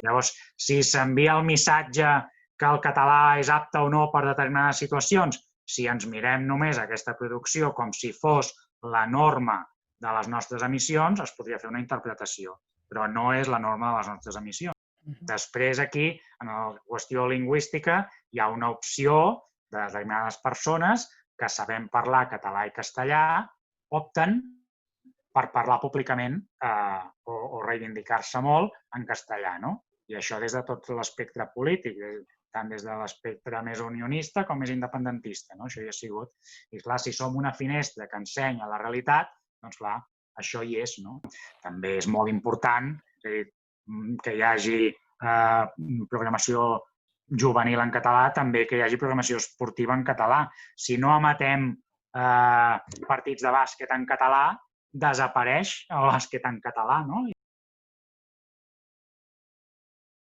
Llavors, si s'envia el missatge que el català és apte o no per determinades situacions, si ens mirem només aquesta producció com si fos la norma de les nostres emissions, es podria fer una interpretació, però no és la norma de les nostres emissions. Després, aquí, en la qüestió lingüística, hi ha una opció de determinades persones que sabem parlar català i castellà, opten per parlar públicament o reivindicar-se molt en castellà, no? I això des de tot l'espectre polític, tant des de l'espectre més unionista com més independentista, no? Això hi ha sigut. I clar, si som una finestra que ensenya la realitat, doncs clar, això hi és, no? També és molt important que hi hagi programació juvenil en català, també que hi hagi programació esportiva en català. Si no emetem partits de bàsquet en català, desapareix el bàsquet en català, no?